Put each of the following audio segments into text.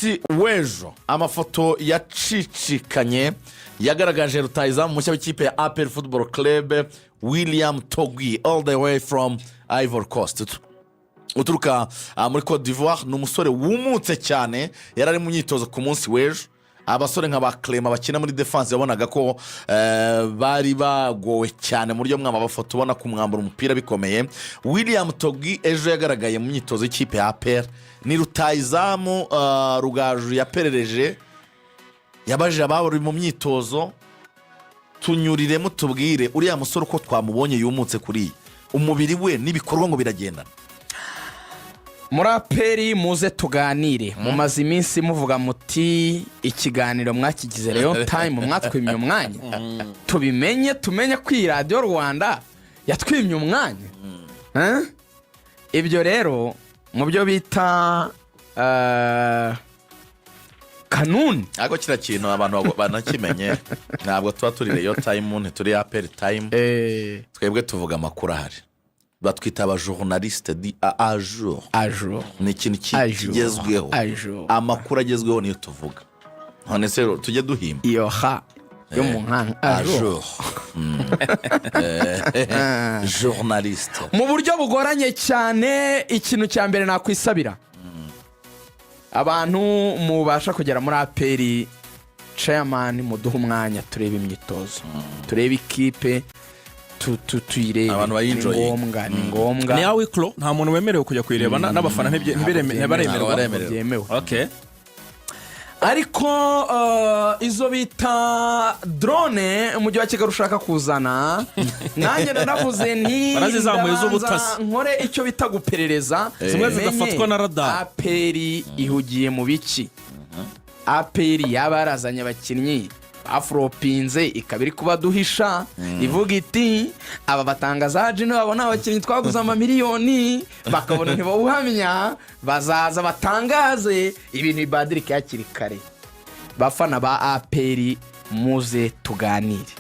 munsi w'ejo amafoto yacicikanye yagaragaje rutahizamu mushya w'ikipe ya APR Football Club William Togui all the way from Ivory Coast uturuka muri Cote d'Ivoire. Ni umusore wumutse cyane, yari ari mu myitozo ku munsi w'ejo. Abasore nka ba Clement bakina muri defense yabonaga ko bari bagowe cyane mu buryo mwamabafoto ubona kumwambura umupira bikomeye. William Togui ejo yagaragaye mu myitozo y'ikipe ya APR. Ni rutahizamu Rugaju yaperereje, yabajije abari mu myitozo tunyurire mutubwire uriya musore uko twamubonye yumutse kuri umubiri we n'ibikorwa ngo biragendana. Muri APR muze tuganire, mumaze iminsi muvuga muti ikiganiro mwakigize rero time mwatwimye umwanya tubimenye tumenye ko iyi radio Rwanda yatwimye umwanya. Ibyo rero mu byo bita kanuni ako kira kintu abantu banakimenye ntabwo tuba turi reyo time ntituri APR time. Twebwe tuvuga amakuru ahari, batwita aba journaliste di a jour ni ikintu kigezweho, amakuru agezweho niyo tuvuga. None se tujye duhimba iyo ha yo mu nkanga a jour journaliste mu buryo bugoranye cyane. Ikintu cya mbere nakwisabira abantu mubasha kugera muri APR chairman muduha umwanya turebe imyitozo, turebe ikipe tuyirebe. Abantu bayinjoye ni ngombwa ni yawe klo, nta muntu wemerewe kujya kuyireba n'abafana ntibaremerwa. Okay. Ariko izo bita drone umujyi wa Kigali ushaka kuzana nanjye nanavuze nti barazizamuye z'ubutasi nkore icyo bita guperereza, zimwe zigafatwa na radar. APR ihugiye mu biki? APR yabarazanye abakinnyi afropinze ikabiri kuba duhisha ivuga iti aba batangaza jino babona abakinnyi twaguze amamiliyoni bakabona ntibawuhamya bazaza batangaze ibintu bibadirike yakiri kare. Bafana ba APR muze tuganire.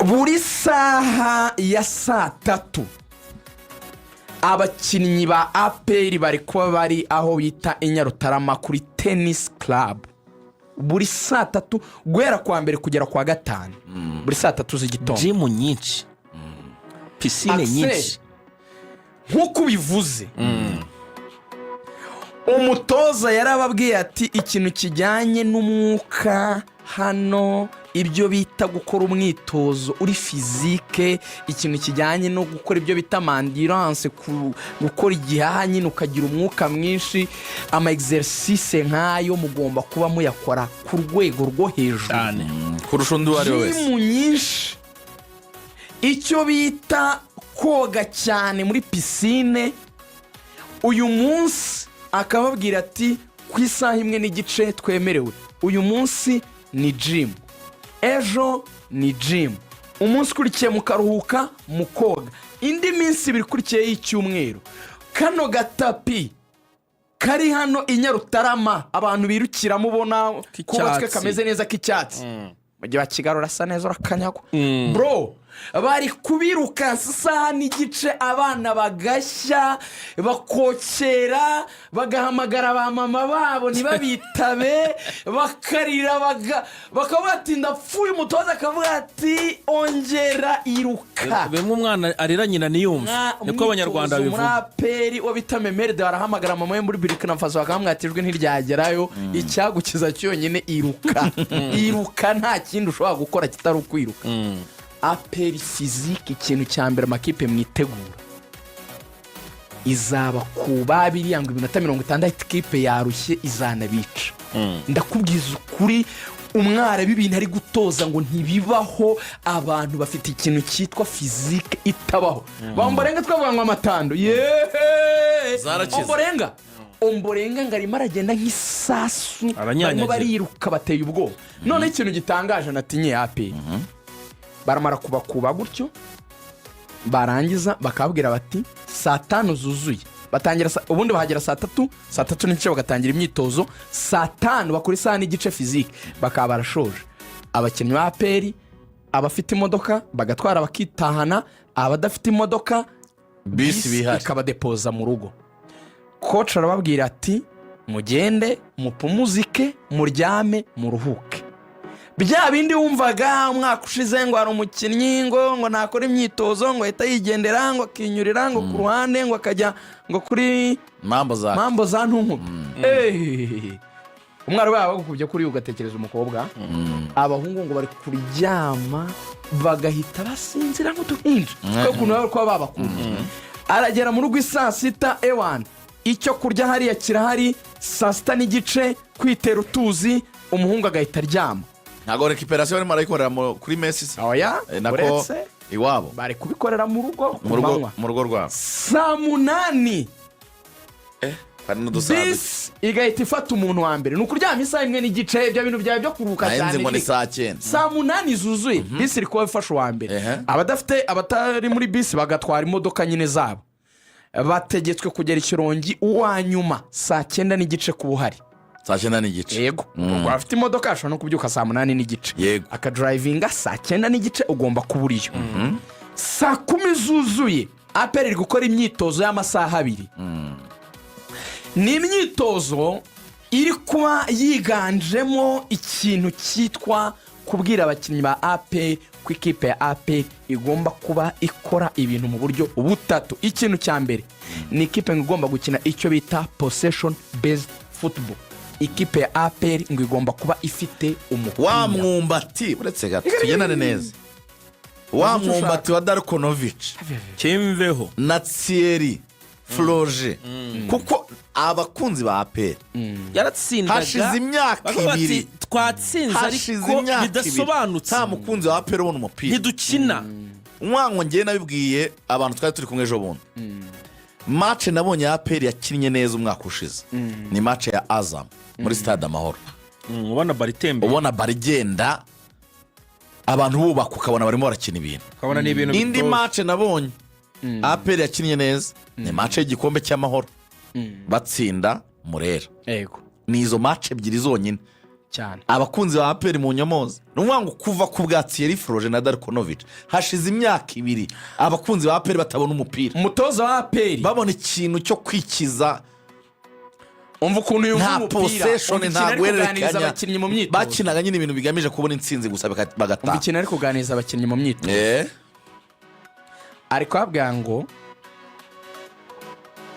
Buri saha ya saa 3 abakinnyi ba APR bari kuba bari aho bita Inyarutarama kuri tennis club. Buri saa 3 guhera kwa mbere kugera kwa gatanu, buri saa 3 z'igitondo. Gym nyinshi, piscine nyinshi nkuko bivuze. Umutoza yarababwiye ati ikintu kijyanye n'umwuka hano, ibyo bita gukora umwitozo uri physique, ikintu kijyanye no gukora ibyo bita endurance, gukora igihaha nyine ukagira umwuka mwinshi, ama exercice nkayo mugomba kuba muyakora ku rwego rwo hejuru kurusha undi wari wese. Mu nyinshi icyo bita koga cyane muri piscine. Uyu munsi akababwira ati ku isaha imwe n'igice twemerewe, uyu munsi ni gym, ejo ni gym, umunsi kurikiye mukaruhuka mukoga, indi minsi ibiri kurikiye y'icyumweru. Kano gatapi kari hano Inyarutarama abantu birukira mubona kubatswe kameze neza k'icyatsi, mujye wa Kigali urasa neza urakanyagwa bro. Bari kubiruka saa n'igice, abana bagashya bakokera bagahamagara ba mama babo ntibabitabe bakarira bakabatinda pfuye. Umutoza akavuga ati ongera iruka. Bemwe umwana arira nyina niyumve, niko abanyarwanda bivuga. Muri APR wo bitamemere de barahamagara mama we muri Burkina Faso bakamwatijwe ntiryagerayo, icyagukiza cyonyine iruka. Iruka nta kindi ushobora gukora kitari ukwiruka. APR physique ikintu cya mbere amakipe mwitegura izaba kuba 260 ikipe yarushye izanabica. Ndakubwiza ukuri umwara bibintu ari gutoza ngo ntibibaho, abantu bafite ikintu cyitwa physique itabaho. Bamborenga twavuga ngo amatando omborenga ngarimo aragenda nk'isasu, barimo bariruka bateye ubwoba. None ikintu gitangaje natinye APR baramara kubakuba gutyo, barangiza bakabwira bati saa 5 zuzuye batangira ubundi bahagera saa 3 n'igice bagatangira imyitozo, saa 5 bakora isaha n'igice physique bakaba barashoje. Abakinnyi ba APR abafite imodoka bagatwara bakitahana, abadafite imodoka bisi bihari ikabadepoza mu rugo. Coach arababwira ati mugende mupumuzike muryame muruhuke. Bya bindi wumvaga umwaka ushize ngo hari umukinnyi ngo nakora imyitozo ngo ahita yigendera ngo akinyurira ngo ku ruhande ngo akajya ngo kuri mambo za ntunkubi. Umwari wabo bagukubye kuri ugatekereza umukobwa, abahungu ngo bari kuryama bagahita basinzira nk'uduhinja ukuntu bari kuba babakunda. Aragera mu rugo isaa sita ewana icyo kurya hariya kirahari, saa sita n'igice kwitera utuzi, umuhungu agahita aryama. ntabwo rekiperasiyo barimo barayikorera kuri mesi oya uretse iwabo bari kubikorera mu rugo mu rugo rwabo saa 8 hari n'udusaza bisi igahita ifata umuntu wa mbere. Ni ukuryama isaha imwe n'igice, ibyo bintu byawe byo kuruhuka cyane. nahenze ngo ni saa 9 saa 8 zuzuye bisi iri kuba ifasha uwa mbere. Abatari muri bisi bagatwara imodoka nyine zabo, bategetswe kugera ikirongi uwa nyuma saa 9 n'igice ku buhari. saa 9 n'igice yego ubwo afite imodoka ashobora no kubyuka saa 8 n'igice, yego akadrivinga saa 9 n'igice ugomba kuba uriyo. saa 10 zuzuye APR iri gukora imyitozo y'amasaha 2. Ni imyitozo iri kuba yiganjemo ikintu cyitwa kubwira abakinnyi ba APR ko ikipe ya APR igomba kuba ikora ibintu mu buryo butatu. Ikintu cya mbere ni ikipe igomba gukina icyo bita possession based football. Ikipe ya APR ngo igomba kuba ifite umupira wa mwumbati, uretse gato tugendane neza, wa mwumbati wa Darkonovic kimveho na Thierry Froge, kuko abakunzi ba APR yaratsindaga hashize imyaka 2 twatsinze ariko bidasobanutse, nta mukunzi wa APR ubona umupira ntidukina. umwango ngiye nabibwiye abantu twari turi kumwe ejo bundi. match nabonye APR yakinnye neza umwaka ushize ni match ya Azam muri stade Amahoro. ubona baritembe, ubona barigenda abantu bubaka ukabona barimo barakina ibintu, ukabona ni ibintu. indi match nabonye APR yakinnye neza ni match y'igikombe cy'amahoro batsinda Murera. yego ni izo match ebyiri zonyine cyane. abakunzi ba APR mu nyamoza n'umwango kuva ku bwa Thierry Froge na Darkonovic hashize imyaka 2 abakunzi ba APR batabona umupira, umutoza wa APR babona ikintu cyo kwikiza. umva ukuntu yumva nta umupira, possession, nta guhererekanya, abakinnyi mu myitozo bakinaga nyine ibintu bigamije kubona intsinzi gusa bagataha. umukino ari kuganiriza abakinnyi mu myitozo ari kwabwira ngo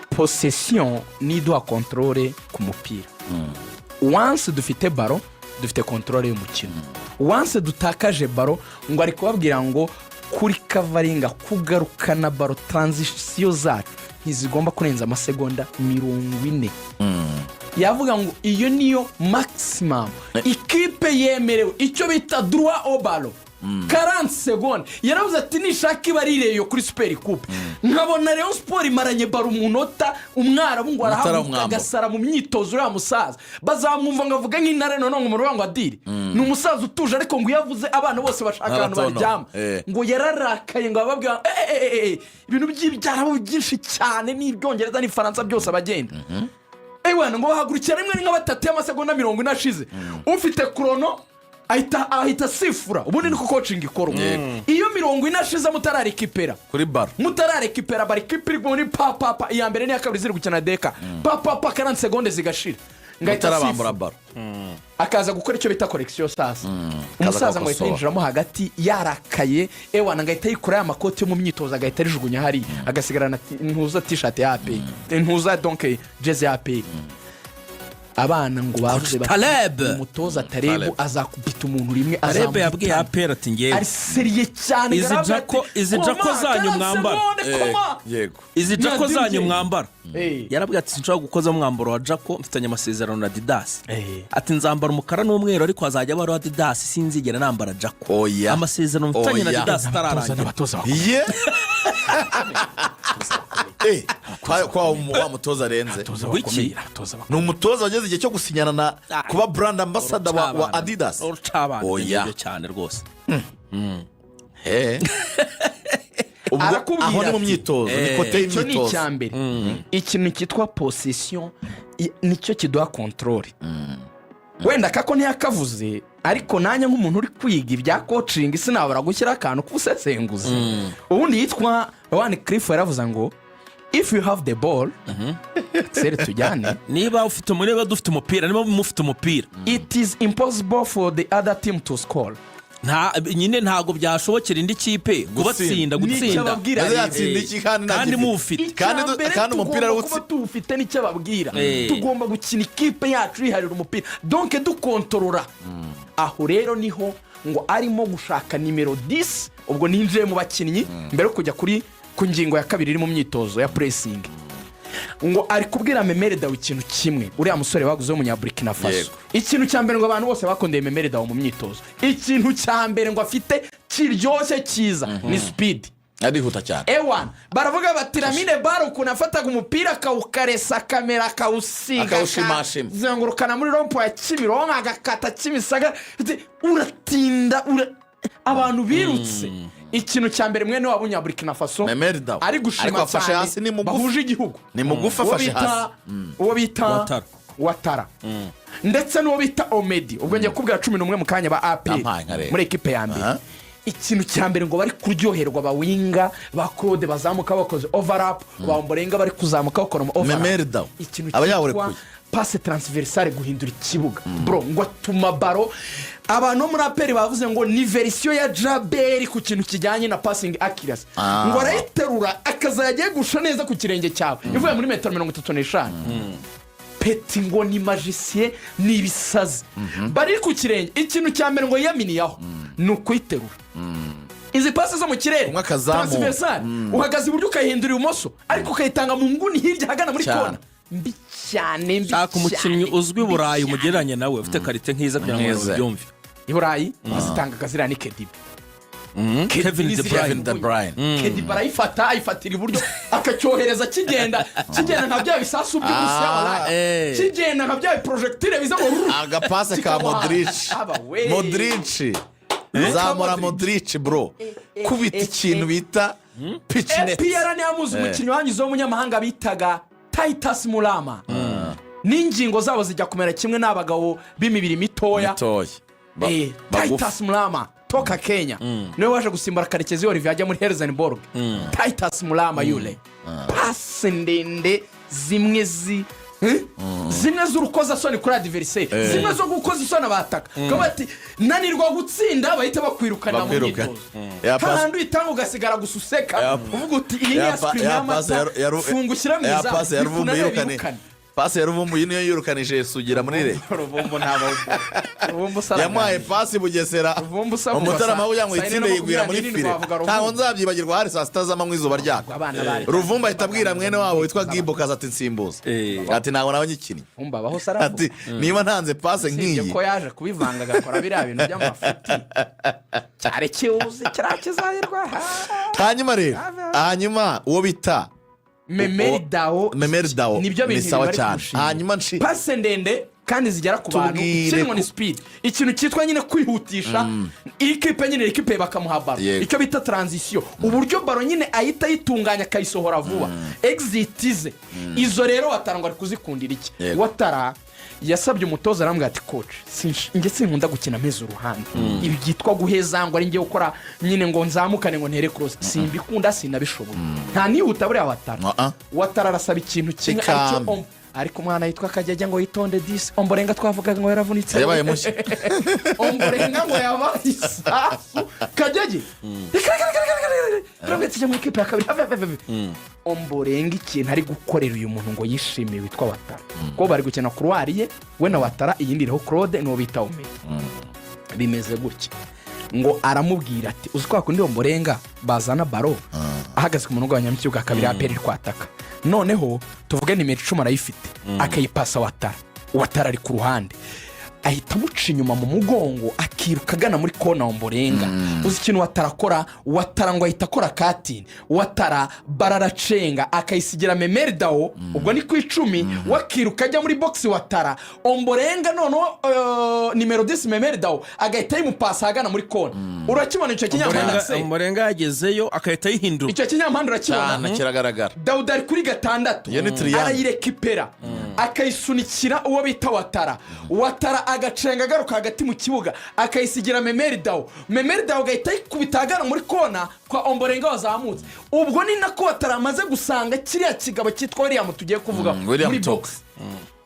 possession ni doit contrôler ku mupira. once dufite baro dufite contrôle y'umukino. once dutakaje baro ngo ari kubabwira ngo kuri coveringa kugarukana baro transition zacu ntizigomba kurenza amasegonda 40. yavuga ngo iyo niyo maximum ikipe yemerewe, icyo bita droit au ballon 40 secondes. yaravuze ati nishaka ibarireyo kuri super coupe nkabona Rayon Sport imaranye baro umunota, umwarabu ngo arahaguruka agasara mu myitozo ya musaza, bazamwumva ngo avuga nk'intare none ngo umurongo wa diri ni umusaza utuje, ariko ngo yavuze abana bose bashaka abantu baryama ngo yararakaye ngo ababwira ibintu by'ibyarabo byinshi cyane n'ibyongereza n'ifaransa byose abagenda ewana ngo bahagurukira rimwe nka batatu y'amasegonda 40 ashize, ufite krono ahita sifura. ubundi niko coaching ikorwa. iyo 40 ashize mutararekipera kuri bar, mutararekipera bari kipiri muri papa iya mbere n'iya kabiri ziri gukina deka papa 40 secondes zigashira ngahita sifura bar, akaza gukora icyo bita correction sasa. umusaza ngo ahita yinjiramo hagati yarakaye ewana ngahita yikora ya makoti yo mu myitozo agahita rijugunya hari agasigarana ntuza t-shirt ya AP ntuza donc jezi ya AP. abana ngo bavuze umutoza Taleb azakubita umuntu rimwe Taleb yabwiye APR ati ngiye ari seriye cyane. izi jako zanyu mwambara, yego izi jako zanyu mwambara, yarabwiye ati sinshobora gukoza mwambaro wa jako mfitanye amasezerano na Adidas. ati nzambara umukara n'umweru ariko azajya baro Adidas sinzigera nambara jako. amasezerano mfitanye na Adidas tararangira. kwa wa mutoza arenze wiki ni umutoza wageze igihe cyo gusinyana na kuba brand ambassador wa Adidas. oya cyane rwose. aho ni mu myitozo, ni kote y'imyitozo. ni icyambere ikintu cyitwa possession nicyo kiduha control. wenda kako ntiyakavuze ariko nanya nk'umuntu uri kwiga ibya coaching sinabura gushyira akantu kusesenguza. ubundi yitwa One Cliff yaravuze ngo if you have the ball Axel tujyane. niba dufite umupira niba mufite umupira It is impossible for the other team to score. nyine ntago byashobokera indi kipe gutsinda kandi mufite kandi umupira kuba tuwufite nicyo ababwira tugomba gukina ikipe yacu yiharira umupira donc dukontorora aho rero niho ngo arimo gushaka nimero 10 ubwo ninjiye mu bakinnyi mbere yo kujya ku ngingo ya kabiri iri mu myitozo ya pressing ngo ari kubwira Memerida ikintu kimwe uriya musore baguze w'umunyaburikina Faso ikintu cya mbere ngo abantu bose bakondeye Memerida mu myitozo ikintu cya mbere ngo afite kiryoshye cyiza ni speed arihuta cyane ewan baravuga bati Lamine Baro ukuntu afataga umupira akawukaresa kamera akawusiga zengurukana muri rompo ya Kimironko agakata Kimisaga uratinda abantu birutse ikintu cya mbere mwene wabo Burkina Faso ari gushima cyane bahuje igihugu ni mugufa afashe hasi uwo bita Watara ndetse n'uwo bita Omedi ubwo ngiye kubwira 11 mu kanya ba AP muri ekipe ya mbere ikintu cya mbere ngo bari kuryoherwa bawinga ba Claude bazamuka bakoze overlap ba Mborenga bari kuzamuka bakora overlap ikintu cyitwa passe transversale guhindura ikibuga bro ngo atuma baro abantu muri aperi bavuze ngo ni version ya Jaberi ku kintu kijyanye na passing accuracy ngo arayiterura akazagiye gusha neza ku kirenge cyawe ivuye muri metero 35 peti ngo ni magicien ni bisazi bari ku kirenge ikintu cya mbere ngo yaminiyaho nukwiterura izi passe zo mu kirere transversale uhagaze iburyo ukahindura ibumoso ariko ukayitanga mu nguni hirya hagana muri kona mbi cyane shaka umukinnyi uzwi Burayi umugereranye nawe ufite karite nkiza kugira ngo byumve i Burayi azitanga kazira ni Kedibi Kevin De Bruyne Kedibi barayifata ayifatira iburyo akacyohereza kigenda nka bya bisasu by'ubusiya wala kigenda nka bya projectile biza ngo agapase ka Modric zamura Modric bro kubita ikintu bita pitchnet PR ni amuzi umukinnyi wangize w'umunyamahanga bitaga Titus Mulama n'ingingo zabo zijya kumera kimwe n'abagabo b'imibiri mitoya Titus Mulama toka Kenya niwe waje gusimbura Karekezi Olivier ajya muri Helsenborg Titus Mulama yule passe ndende zimwe z'urukoza soni kuri adversaire zimwe zo gukoza isoni abataka kabati nanirwa gutsinda bahita bakwirukana mu myitozo kandi itanga ugasigara gususeka uvuga uti iyi ni screen y'amata fungukira mwiza passe ya Ruvumbu niyo yirukanije Sugira muri re Ruvumbu Ruvumbu sala yamaye passe Bugesera umutarama uya ngo itsinde yigwira muri file ntaho nzabyibagirwa hari saa 6 z'amanywa izuba ryaka Ruvumbu ahita abwira mwene wabo witwa Gimbo kaza ati nsimbuza ati ntago nawe nyikinnye baho sarafu ati niba ntanze passe nk'iyi ko yaje kubivanga agakora biriya bintu by'amafuti cyare kiuzi kirakizahirwa hanyuma uwo bita Memeridao nibyo bintu sawa cyane hanyuma passe ndende kandi zigera ku bantu kirimo ni speed ikintu cyitwa nyine kwihutisha ikipe nyine ikipe bakamuha baro icyo bita transition uburyo baro nyine ahita yitunganya kayisohora vuba exitize izo rero Watara ari kuzikundira iki Watara yasabye umutoza arambwira ati coach nge sinkunda gukina meze uruhande ibi byitwa guheza ngo ari ngiye gukora nyine ngo nzamukane ngo ntere cross simbikunda sinabishobora nta nihuta buriya Watara arasaba ikintu kimwe ariko umwana yitwa Kajyaja ngo yitonde 10 Omborenga twavuga ngo yaravunitse yabaye mushya Omborenga ngo yabaye isasu Kajyaja rabetse mu ikipe ya kabiri Omborenga ikintu ari gukorera uyu muntu ngo yishimiye witwa Watara ko bari gukina Kuri we na Watara iyindi reho Claude no bita Omedi bimeze gutya ngo aramubwira ati uzikwa kundi Omborenga bazana baro ahagaze ku munugo wa Nyamikibuga kabiri aperi kwataka noneho tuvuge nimero 10 arayifite akayipasa Watara ari ku ruhande ahita muca inyuma mu mugongo akiruka agana muri kona Omborenga uzi ikintu Watara ngo ahita akora katini Watara bararacenga akayisigira Memeridao ubwo ni ku 10 wakiruka ajya muri box Watara Omborenga noneho nimero 10 Memeridao agahita yimupasa agana muri kona urakibona icyo kinyampanda Omborenga yagezeyo akahita yihindura icyo kinyampanda urakibona kiragaragara Dawudi ari kuri 6 arayirekipera akayisunikira uwo bita watara agacenga agaruka hagati mu kibuga akayisigira memeridawo agahita ayikubita ahagana muri kona kwa omborenga wazamutse. ubwo ni nako watara amaze gusanga kiriya kigabo cyitwa William tugiye kuvuga muri box.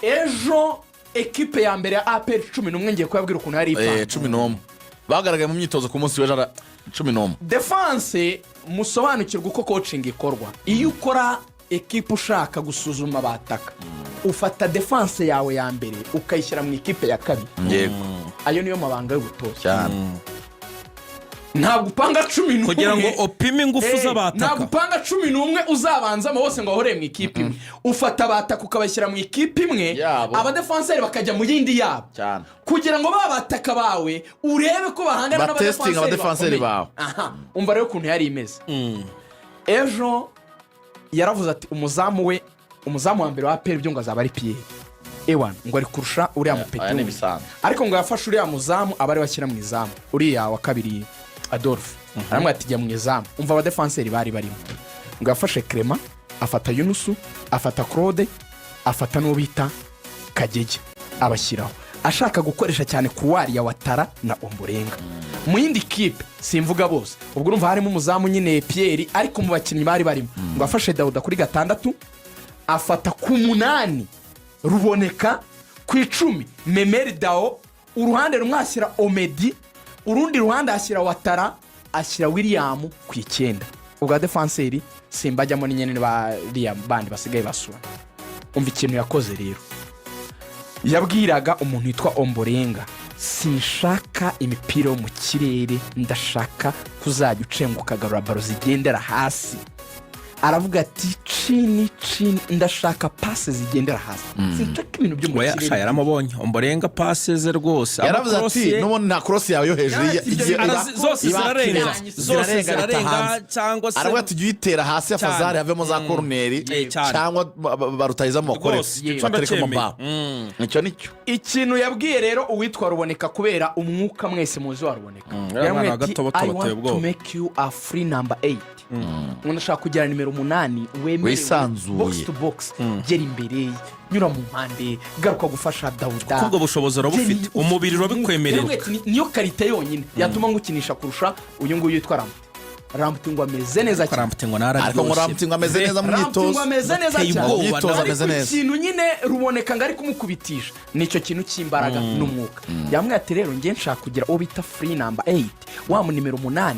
ejo ekipe ya mbere ya APR 11 ngiye kubabwira ukuntu yari ipanga 11 bagaragaye mu myitozo ku munsi w'ejo 11. defense musobanukirwa uko coaching ikorwa. iyo ukora ekipe ushaka gusuzuma abataka ufata defense yawe ya mbere ukayishyira mu ikipe ya kabiri. yego ayo niyo mabanga y'ubutoza cyane. ntabwo upanga 11 kugira ngo opime ingufu z'abataka. ntabwo upanga 11 uzabanzamo bose ngo bahore mu ikipe imwe. ufata abataka ukabashyira mu ikipe imwe abadefenseri bakajya mu yindi yabo cyane kugira ngo babataka bawe urebe ko bahangana n'abadefenseri bawe. umva rero ukuntu yari imeze. ejo yaravuze ati umuzamu wa mbere wa APR byo ngo azaba ari Pierre ewan ngo ari kurusha uriya mupeti ariko ngo yafashe uriya muzamu abari bashyira mu izamu uriya wa kabiri Adolphe aramwe ati jya mu izamu. umva abadefenseri bari barimo ngo yafashe Clement afata Yunusu afata Claude afata n'uwo bita Kagege abashyiraho ashaka gukoresha cyane kuwari ya Watara na Omborenga. mu yindi kipe simvuga bose ubwo urumva harimo umuzamu nyine Pierre ariko mu bakinnyi bari barimo ngo afashe Dauda kuri 6 afata ku 8 Ruboneka ku 10 Memerdao uruhande rumwe ashyira Omedi urundi ruhande ashyira Watara ashyira William ku 9. ubwo defenseri simbajyamo n'inyene bariya bandi basigaye basura. umva ikintu yakoze rero yabwiraga umuntu witwa Omborenga sinshaka imipira yo mu kirere ndashaka kuzajya ucenguka ukagarura baro zigendera hasi. aravuga ati chini ndashaka passe zigendera hasi sinshaka ibintu byo mu kirere. yaramubonye Omborenga passe ze rwose yaravuze ati n'ubundi na cross yawe yo hejuru zose zirarenga cyangwa se aravuga ati uyitera hasi afazari havemo za corner cyangwa barutayizamo bakore batereka mu mbaho. nicyo ikintu yabwiye rero uwitwa Ruboneka kubera umwuka mwese muzi wa Ruboneka. yamwe ati I want to make you a free number 8. ndashaka kugira nimero 8 wisanzuye box to box gera imbere nyura mu mpande garuka gufasha Dauda kubwo bushobozi urabufite umubiri urabikwemerera. niyo karite yonyine yatuma ngukinisha kurusha uyu nguyu yitwa Ramputi ngo ameze neza cyane. ariko ngo Ramputi ngo ameze neza mu myitozo cyane. ikintu nyine Ruboneka ngo ari kumukubitisha nicyo kintu cy'imbaraga n'umwuka. yamwe ati rero ngiye nshaka kugira uwo bita free number 8 wa mu nimero 8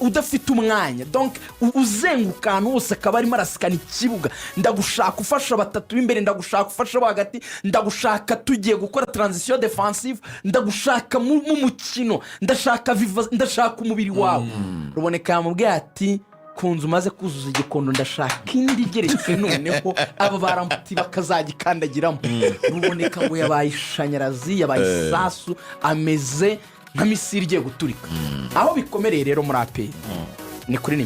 udafite umwanya donc uzenguka ahantu hose akaba arimo arasikana ikibuga. ndagushaka ufasha batatu b'imbere ndagushaka ufasha hagati ndagushaka tugiye gukora transition defensive ndagushaka mu mukino ndashaka umubiri wawe. Ruboneka yamubwiye ati kunzu maze kuzuza igikondo ndashaka indi geretse noneho aba baramputi bakazagikandagiramo. Ruboneka ngo yabaye ishanyarazi yabaye isasu ameze nka misiri igiye guturika. aho bikomereye rero muri APR ni kuri